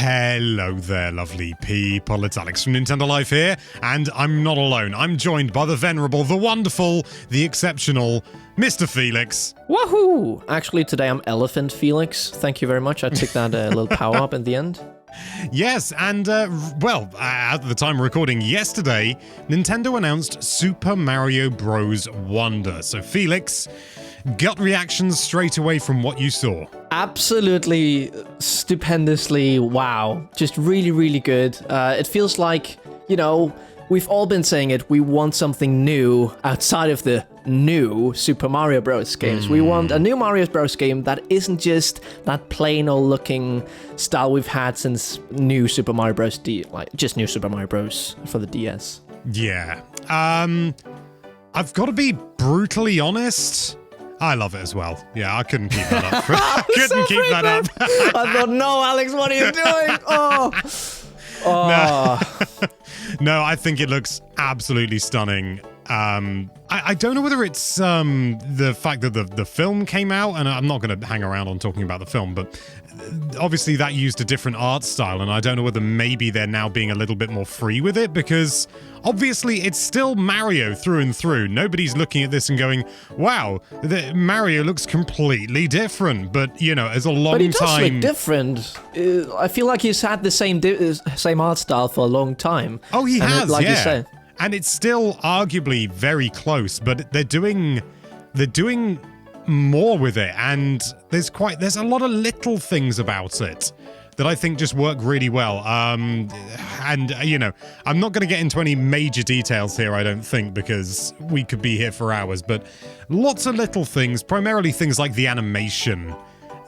Hello there, lovely people. It's Alex from Nintendo Life here, and I'm not alone. I'm joined by the venerable, the wonderful, the exceptional Mr. Felix. Woohoo! Actually, today I'm Elephant Felix. Thank you very much. I took that little power-up in the end. Yes, and, at the time of recording yesterday, Nintendo announced Super Mario Bros. Wonder. So, Felix, gut reactions straight away from what you saw. Absolutely, stupendously, wow. Just really, really good. It feels like, we've all been saying it, we want something new outside of the new Super Mario Bros. Games. We want a new Mario Bros. Game that isn't just that plain old looking style we've had since new Super Mario Bros. Just new Super Mario Bros. For the DS. Yeah. I've got to be brutally honest. I love it as well. Yeah, I couldn't keep that up. I couldn't keep that up. I thought, no, Alex, what are you doing? Oh. No, I think it looks absolutely stunning. I don't know whether it's the fact that the film came out, and I'm not going to hang around on talking about the film, but obviously that used a different art style, and I don't know whether maybe they're now being a little bit more free with it, because obviously it's still Mario through and through. Nobody's looking at this and going, wow, Mario looks completely different, but, as a long time... But he does look different. I feel like he's had the same art style for a long time. Oh, he has, like yeah. You say. And it's still arguably very close, but they're doing more with it, and there's a lot of little things about it that I think just work really well. And I'm not going to get into any major details here, I don't think, because we could be here for hours, but lots of little things, primarily things like the animation.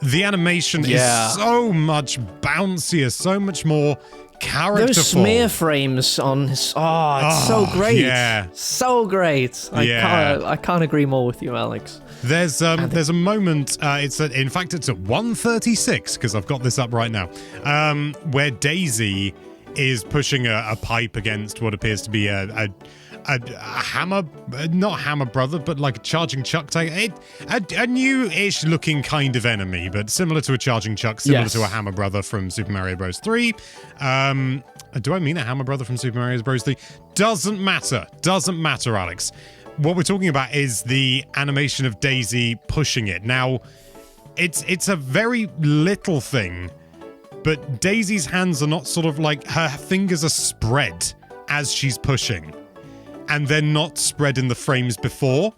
The animation is so much bouncier, so much more characterful. Those smear frames on his... it's so great. Yeah. So great. I can't agree more with you, Alex. There's a moment, it's at 1:36, because I've got this up right now, where Daisy is pushing a pipe against what appears to be a hammer, not hammer brother, but like a charging chuck type, a new-ish looking kind of enemy, but similar to a charging chuck, similar to a hammer brother from Super Mario Bros. 3. Do I mean a hammer brother from Super Mario Bros. 3? Doesn't matter, Alex. What we're talking about is the animation of Daisy pushing it. Now, it's a very little thing, but Daisy's hands are not sort of like, her fingers are spread as she's pushing, and they're not spread in the frames before.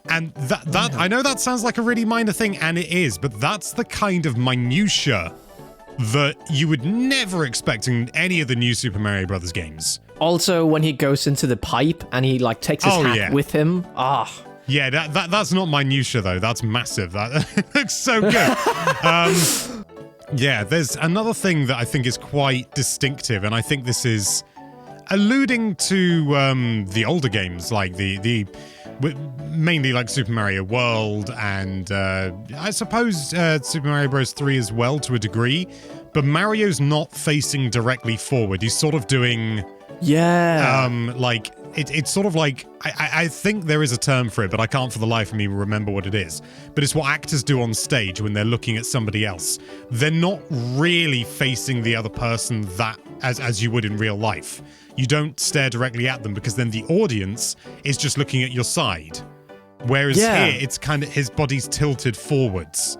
And that I know that sounds like a really minor thing, and it is, but that's the kind of minutia that you would never expect in any of the new Super Mario Brothers games. Also, when he goes into the pipe and he takes his hat with him. Yeah, that's not minutia though. That's massive. That looks so good. Yeah, there's another thing that I think is quite distinctive, and I think this is alluding to the older games, like the mainly like Super Mario World, and I suppose Super Mario Bros. 3 as well to a degree, but Mario's not facing directly forward. He's sort of doing... It's sort of like, I think there is a term for it, but I can't for the life of me remember what it is. But it's what actors do on stage when they're looking at somebody else. They're not really facing the other person that as you would in real life. You don't stare directly at them, because then the audience is just looking at your side. Whereas here, it's kind of, his body's tilted forwards.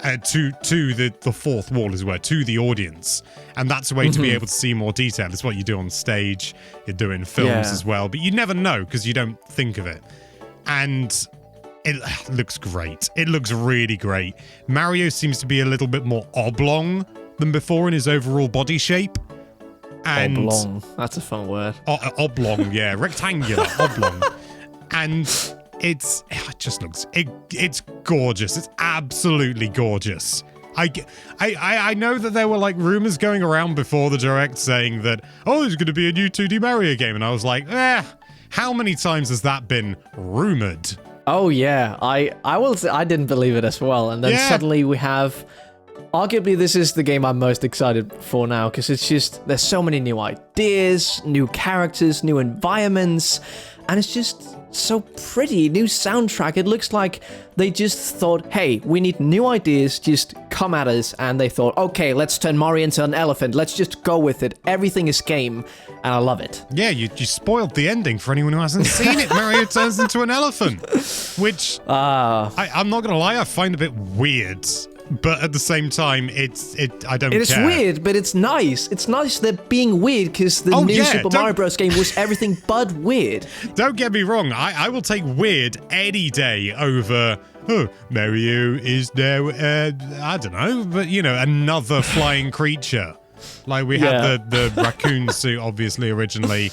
To the fourth wall, as it were, to the audience. And that's a way to be able to see more detail. It's what you do on stage, you do in films as well, but you never know because you don't think of it. And it looks great. It looks really great. Mario seems to be a little bit more oblong than before in his overall body shape. And oblong, that's a fun word. Oblong, yeah. Rectangular, oblong. And... it just looks... It's gorgeous. It's absolutely gorgeous. I know that there were rumors going around before the Direct saying that, there's going to be a new 2D Mario game, and I was like, how many times has that been rumored? Oh yeah, I will say I didn't believe it as well, and then suddenly we have... Arguably, this is the game I'm most excited for now, because it's just, there's so many new ideas, new characters, new environments, and it's just so pretty. New soundtrack. It looks like they just thought, hey, we need new ideas, just come at us. And they thought, okay, let's turn Mario into an elephant. Let's just go with it. Everything is game. And I love it. Yeah, you spoiled the ending for anyone who hasn't seen it. Mario turns into an elephant, which I'm not going to lie, I find a bit weird. But at the same time, I don't care. It is weird, but it's nice. It's nice they're being weird because the new Super Mario Bros. Game was everything but weird. Don't get me wrong. I will take weird any day over, Mario is now, I don't know, but, another flying creature. Like we had the raccoon suit, obviously, originally.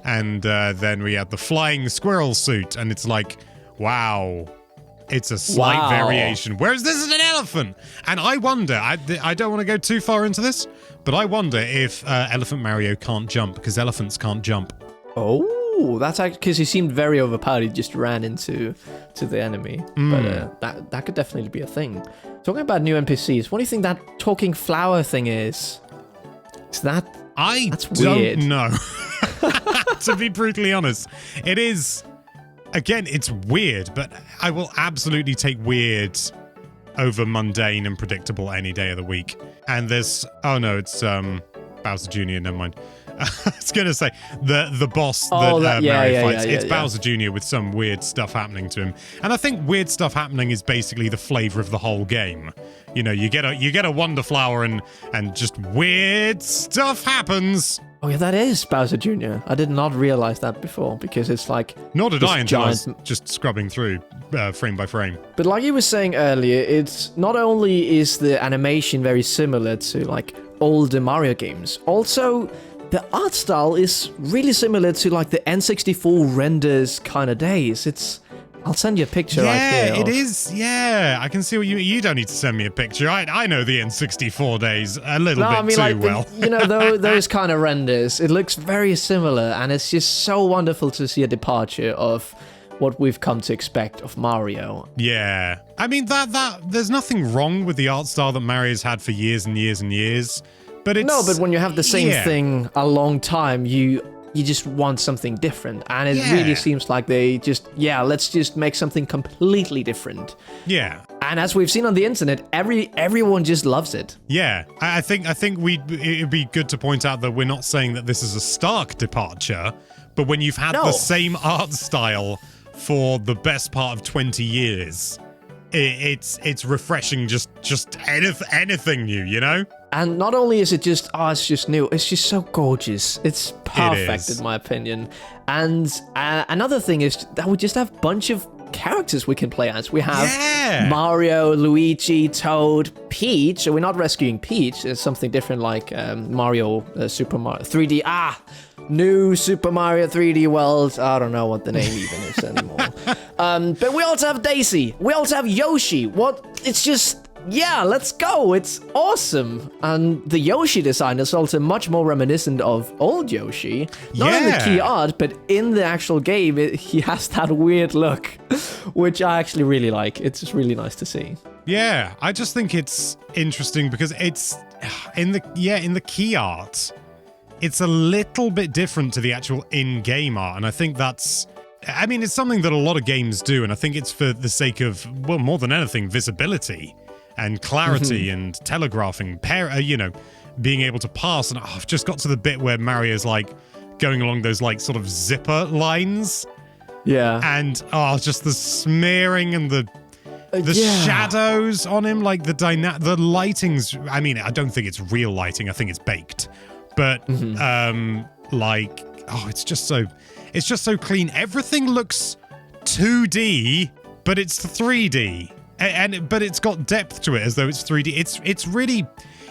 And then we had the flying squirrel suit. And it's like, wow. It's a slight variation. Whereas this is an elephant. And I wonder, I don't want to go too far into this, but I wonder if Elephant Mario can't jump, because elephants can't jump. Oh, that's actually because he seemed very overpowered. He just ran into the enemy. But that could definitely be a thing. Talking about new NPCs, what do you think that talking flower thing is? That's weird. Don't know. To be brutally honest, it is. Again, it's weird, but I will absolutely take weird over mundane and predictable any day of the week. And there's... Oh, no, it's Bowser Jr., never mind. I was going to say, the boss that Mario fights, it's Bowser Jr. with some weird stuff happening to him. And I think weird stuff happening is basically the flavor of the whole game. You get a Wonder Flower and just weird stuff happens. Oh yeah, that is Bowser Jr. I did not realize that before because it's like... Nor did I until I was just scrubbing through frame by frame. But like you were saying earlier, it's not only is the animation very similar to like older Mario games, also the art style is really similar to like the N64 renders kind of days. I'll send you a picture right here. Yeah, it is. Yeah, I can see what you don't need to send me a picture. I know the N64 days a little bit too well. Those kind of renders, it looks very similar, and it's just so wonderful to see a departure of what we've come to expect of Mario. Yeah. I mean, that there's nothing wrong with the art style that Mario's had for years and years and years, but it's... No, but when you have the same thing a long time, you just want something different. And it really seems like they just, let's just make something completely different. Yeah. And as we've seen on the internet, everyone just loves it. Yeah. I think it'd be good to point out that we're not saying that this is a stark departure, but when you've had the same art style for the best part of 20 years, it's refreshing just anything new, And not only is it just, it's just new, it's just so gorgeous. It's perfect, in my opinion. And another thing is that we just have a bunch of characters we can play as. We have Mario, Luigi, Toad, Peach. So we're not rescuing Peach. It's something different like Mario, Super Mario 3D. New Super Mario 3D World. I don't know what the name even is anymore. But we also have Daisy. We also have Yoshi. It's just... Yeah, let's go. It's awesome. And the Yoshi design is also much more reminiscent of old Yoshi. Not in the key art, but in the actual game, he has that weird look, which I actually really like. It's just really nice to see. Yeah, I just think it's interesting because it's in the key art, it's a little bit different to the actual in-game art, and I think that's... I mean, it's something that a lot of games do, and I think it's for the sake of, well, more than anything, visibility and clarity and telegraphing, being able to pass. And I've just got to the bit where Mario's like going along those like sort of zipper lines. Yeah. And just the smearing and the shadows on him, like the lighting's, I mean, I don't think it's real lighting. I think it's baked. But it's just so clean. Everything looks 2D, but it's 3D. But it's got depth to it as though it's 3D. It's really,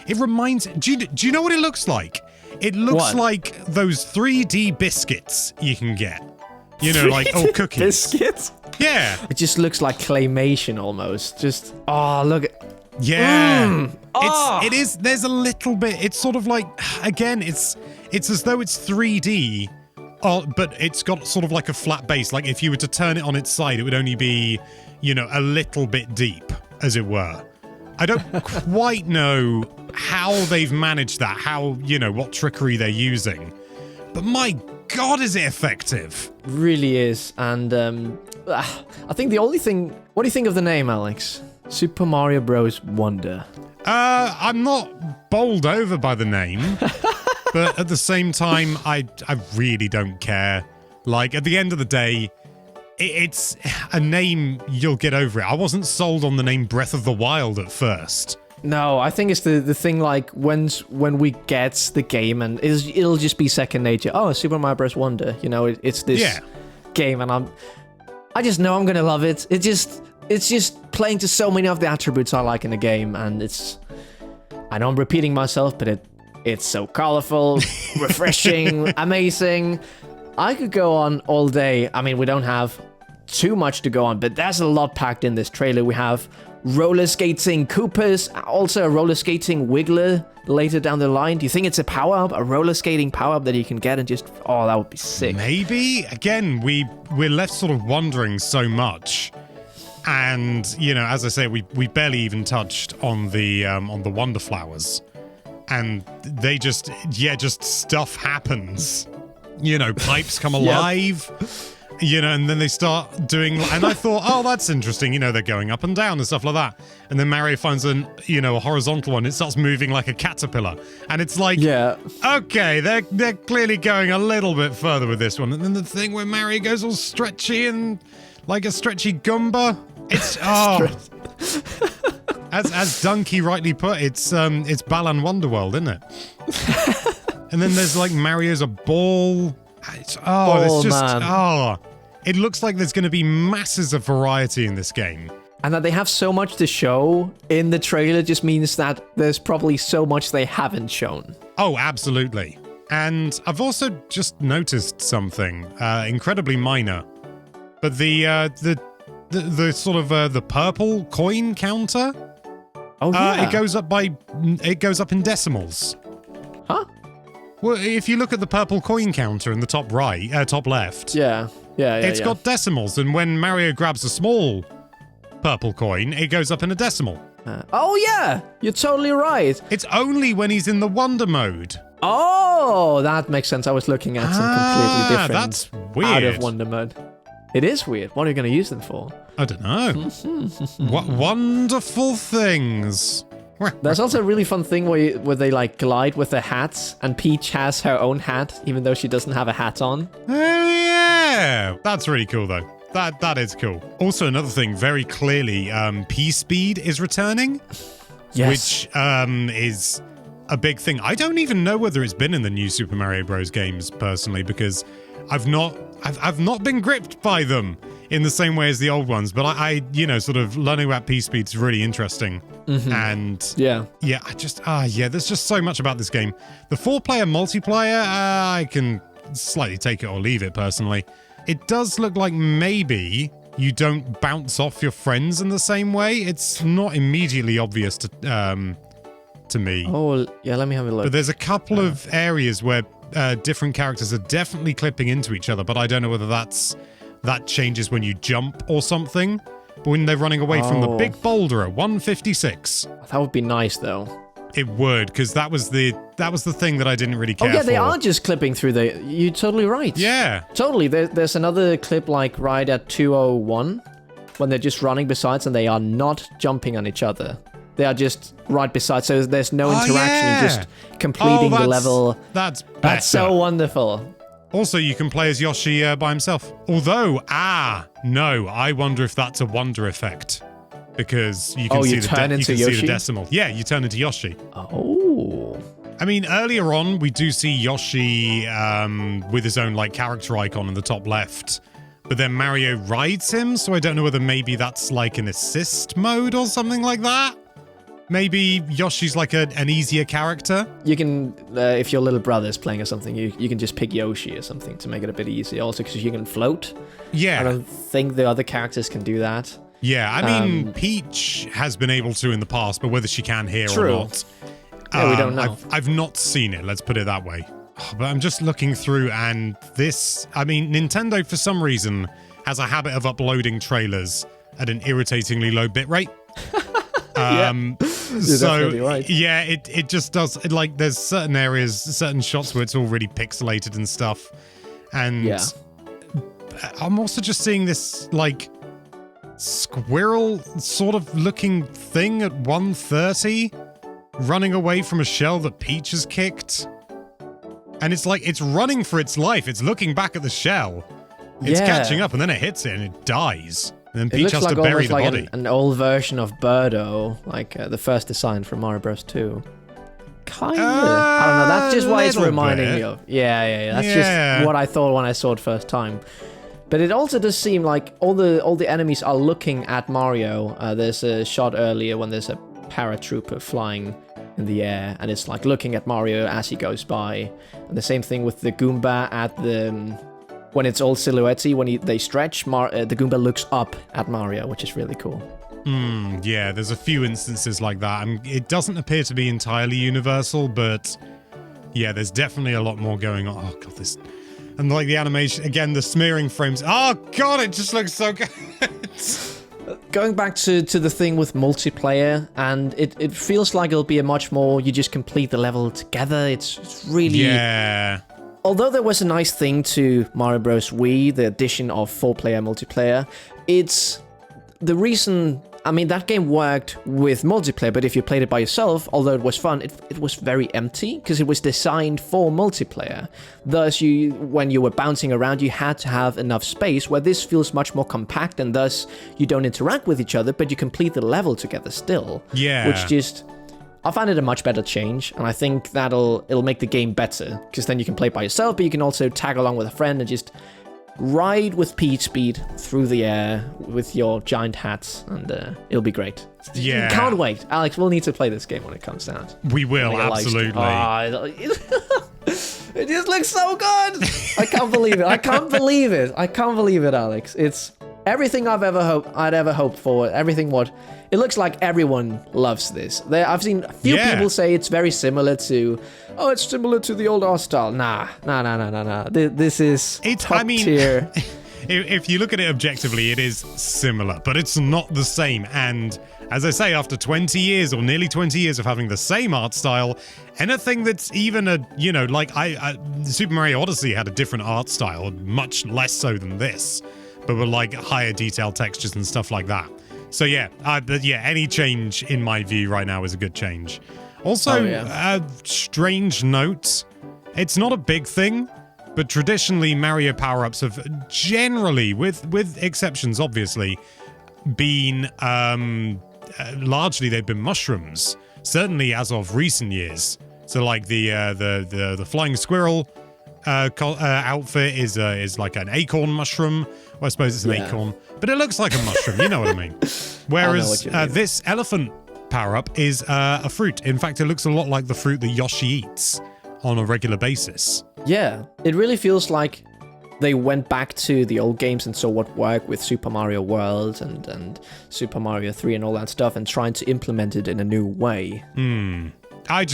it reminds... Do you know what it looks like? It looks like those 3D biscuits you can get. Cookies. Biscuits? Yeah. It just looks like claymation almost. Just, look at... Yeah. It is, there's a little bit, it's sort of like, again, it's as though it's 3D, but it's got sort of like a flat base. Like if you were to turn it on its side, it would only be... a little bit deep, as it were. I don't quite know how they've managed that, what trickery they're using. But my God, is it effective? Really is. And I think the only thing... What do you think of the name, Alex? Super Mario Bros. Wonder. I'm not bowled over by the name, but at the same time, I really don't care. Like, at the end of the day, it's a name, you'll get over it. I wasn't sold on the name Breath of the Wild at first. No, I think it's the thing like when we get the game and it'll just be second nature. Oh, Super Mario Bros. Wonder. You know, it's this game and I just know I'm gonna love it. It's just playing to so many of the attributes I like in the game, and I know I'm repeating myself, but it's so colorful, refreshing, amazing. I could go on all day. I mean, we don't have too much to go on, but there's a lot packed in this trailer. We have roller skating Koopas, also a roller skating Wiggler later down the line. Do you think it's a power-up, a roller skating power-up that you can get and just... Oh, that would be sick. Maybe. Again, we're left sort of wondering so much. And, you know, as I say, we barely even touched on the Wonder Flowers. And they just stuff happens. You know, pipes come alive. Yep. You know, and then they start doing, and I thought, oh, that's interesting. You know, they're going up and down and stuff like that. And then Mario finds a horizontal one. It starts moving like a caterpillar, and it's like, okay, they're clearly going a little bit further with this one. And then the thing where Mario goes all stretchy and like a stretchy Goomba. It's as Donkey rightly put, it's Balan Wonderworld, isn't it? And then there's like Mario's a ball. It looks like there's going to be masses of variety in this game. And that they have so much to show in the trailer just means that there's probably so much they haven't shown. Oh, absolutely. And I've also just noticed something incredibly minor, but the sort of the purple coin counter. Oh yeah. It goes up in decimals. Huh? Well, if you look at the purple coin counter in the top right, top left, it's got decimals, and when Mario grabs a small purple coin, it goes up in a decimal. Oh yeah, you're totally right. It's only when he's in the Wonder mode. Oh, that makes sense. I was looking at some completely different. That's weird. Out of Wonder mode. It is weird. What are you going to use them for? I don't know. What wonderful things. There's also a really fun thing where they like glide with their hats, and Peach has her own hat, even though she doesn't have a hat on. Oh yeah, that's really cool though. That is cool. Also, another thing, very clearly, P-Speed is returning, which is a big thing. I don't even know whether it's been in the new Super Mario Bros. Games personally, because I've not been gripped by them in the same way as the old ones, but I sort of learning about P-Speed is really interesting. Mm-hmm. And there's just so much about this game. The 4-player multiplayer, I can slightly take it or leave it personally. It does look like maybe you don't bounce off your friends in the same way. It's not immediately obvious to me. Oh, yeah, let me have a look. But there's a couple of areas where different characters are definitely clipping into each other, but I don't know whether that changes when you jump or something. But when they're running away from the big boulder at 156. That would be nice, though. It would, because that was the thing that I didn't really care for. Oh, yeah, they are just clipping through the... You're totally right. Yeah. Totally. There's another clip, like, right at 2:01, when they're just running besides and they are not jumping on each other. They are just right beside, so there's no interaction. You're just completing the level. That's better. That's so wonderful. Also, you can play as Yoshi by himself. Although, no, I wonder if that's a wonder effect. Because you can see the decimal. Yeah, you turn into Yoshi. Oh. I mean, earlier on, we do see Yoshi with his own like character icon in the top left. But then Mario rides him, so I don't know whether maybe that's like an assist mode or something like that. Maybe Yoshi's like an easier character. You can, if your little brother's playing or something, you can just pick Yoshi or something to make it a bit easier. Also, because you can float. Yeah. I don't think the other characters can do that. Yeah, I mean, Peach has been able to in the past, but whether she can here or not. Yeah, we don't know. I've not seen it, let's put it that way. But I'm just looking through, and Nintendo, for some reason, has a habit of uploading trailers at an irritatingly low bitrate. You're definitely right. Yeah, it just does. There's certain areas, certain shots where it's already pixelated and stuff. And Yeah. I'm also just seeing this, like, squirrel sort of looking thing at 1:30 running away from a shell that Peach has kicked. And it's like, it's running for its life. It's looking back at the shell. It's catching up, and then it hits it, and it dies. And then Peach has to bury the body. An old version of Birdo, like the first design from Mario Bros. 2. Kinda. I don't know. That's just what it's reminding me of. Yeah. That's just what I thought when I saw it first time. But it also does seem like all the enemies are looking at Mario. There's a shot earlier when there's a paratrooper flying in the air, and it's like looking at Mario as he goes by. And the same thing with the Goomba at the when it's all silhouette-y, when they stretch, the Goomba looks up at Mario, which is really cool. Yeah, there's a few instances like that. It doesn't appear to be entirely universal, but yeah, there's definitely a lot more going on. Oh god, this. And like the animation, again, the smearing frames. Oh god, it just looks so good. Going back to the thing with multiplayer, and it feels like it'll be a much more, you just complete the level together. It's really... Yeah. Although there was a nice thing to Mario Bros. Wii, the addition of 4-player multiplayer, it's the reason... I mean, that game worked with multiplayer, but if you played it by yourself, although it was fun, it was very empty, because it was designed for multiplayer. Thus, when you were bouncing around, you had to have enough space, where this feels much more compact, and thus, you don't interact with each other, but you complete the level together still. Yeah. Which just... I find it a much better change, and I think it'll make the game better, because then you can play by yourself, but you can also tag along with a friend and just ride with Peach speed through the air with your giant hats, and it'll be great. Yeah. Can't wait. Alex, we'll need to play this game when it comes out. We will, absolutely. It just looks so good! I can't believe it. I can't believe it. I can't believe it, Alex. It's everything I'd ever hoped for. Everything what... It looks like everyone loves this. I've seen a few people say it's very similar to... Oh, it's similar to the old art style. Nah. This is top tier. If you look at it objectively, it is similar, but it's not the same. And as I say, after 20 years or nearly 20 years of having the same art style, anything that's even Super Mario Odyssey had a different art style, much less so than this, but with like higher detailed textures and stuff like that. So yeah, any change in my view right now is a good change. Also, a strange note, it's not a big thing, but traditionally Mario power-ups have generally, with exceptions obviously, been, largely they've been mushrooms, certainly as of recent years. So like the flying squirrel outfit is like an acorn mushroom. Well, I suppose it's an acorn, but it looks like a mushroom, you know what I mean. Whereas this elephant power-up is a fruit. In fact, it looks a lot like the fruit that Yoshi eats on a regular basis. Yeah, it really feels like they went back to the old games and saw what worked with Super Mario World and Super Mario 3 and all that stuff, and trying to implement it in a new way. I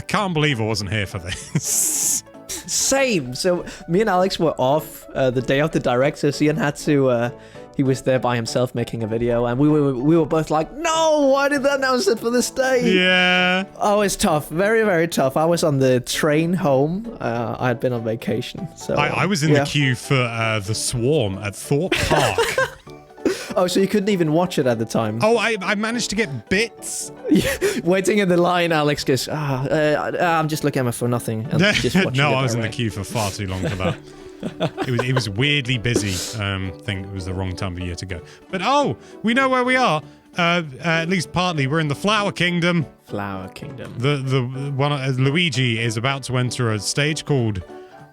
can't believe I wasn't here for this. Same. So me and Alex were off the day of the direct, so Ian had to... he was there by himself making a video, and we were both like, no, why did they announce it for this day? Yeah. Oh, it's tough. Very, very tough. I was on the train home. I had been on vacation. So I was in the queue for The Swarm at Thorpe Park. Oh, so you couldn't even watch it at the time? Oh, I managed to get bits. Waiting in the line, Alex goes, I'm just looking at my phone, nothing. And just no, I was in the queue for far too long for that. It was weirdly busy. I think it was the wrong time of year to go. But we know where we are. At least partly, we're in the Flower Kingdom. Flower Kingdom. The one Luigi is about to enter a stage called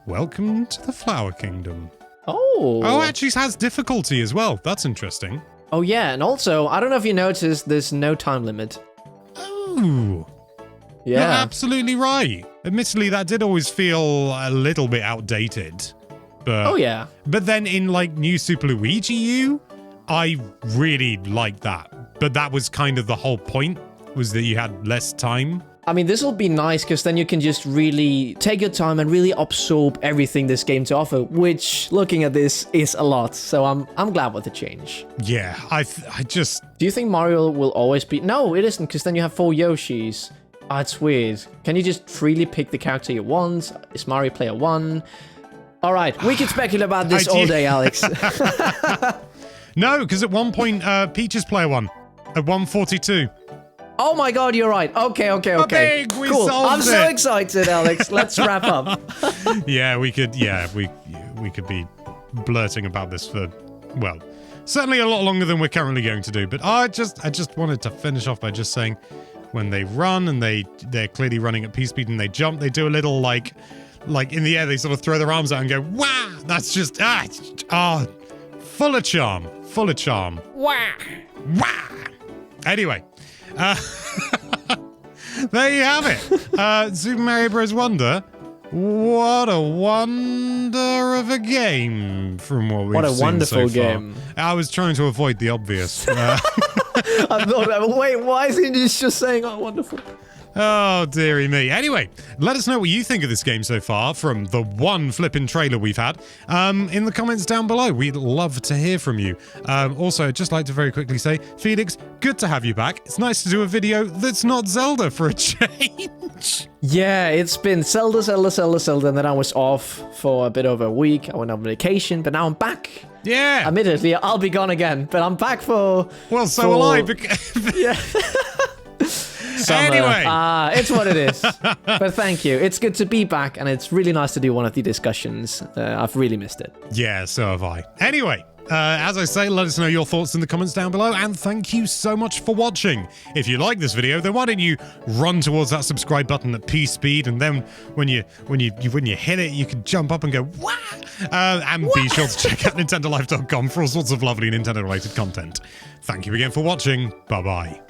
Welcome to the Flower Kingdom. Oh, actually has difficulty as well. That's interesting. Oh yeah, and also I don't know if you noticed, there's no time limit. Oh. Yeah. You're absolutely right. Admittedly, that did always feel a little bit outdated. But, But then in like New Super Luigi U, I really liked that. But that was kind of the whole point, was that you had less time. I mean, this will be nice because then you can just really take your time and really absorb everything this game to offer, which, looking at this, is a lot. So I'm glad with the change. Yeah, I just... Do you think Mario will always be... No, it isn't, because then you have 4 Yoshis. Oh, it's weird. Can you just freely pick the character you want? Is Mario Player 1? All right, we can speculate about this all day, Alex. No, because at one point, Peach's player won at 142. Oh my god, you're right. Okay. Big, we cool. solved I'm so excited, Alex. Let's wrap up. Yeah, we could be blurting about this for, well, certainly a lot longer than we're currently going to do. But I just wanted to finish off by just saying, when they run and they're clearly running at P speed and they jump, they do a little like in the air, they sort of throw their arms out and go, "Wah!" That's just full of charm. Wah! Wah! Anyway. There you have it. Super Mario Bros. Wonder. What a wonder of a game from what we've seen so far. What a wonderful game. I was trying to avoid the obvious. I thought, wait, why isn't he just saying, oh, wonderful? Oh, dearie me. Anyway, let us know what you think of this game so far from the one flippin' trailer we've had in the comments down below. We'd love to hear from you. Also, I'd just like to very quickly say, Felix, good to have you back. It's nice to do a video that's not Zelda for a change. Yeah, it's been Zelda, and then I was off for a bit over a week. I went on vacation, but now I'm back. Yeah. Admittedly, I'll be gone again, but I'm back for... Well, so will I. Yeah. Summer. Anyway. It's what it is. But thank you. It's good to be back, and it's really nice to do one of the discussions. I've really missed it. Yeah, so have I. Anyway, as I say, let us know your thoughts in the comments down below, and thank you so much for watching. If you like this video, then why don't you run towards that subscribe button at P speed, and then when you hit it, you can jump up and go wah! And be sure to check out NintendoLife.com for all sorts of lovely Nintendo-related content. Thank you again for watching. Bye bye.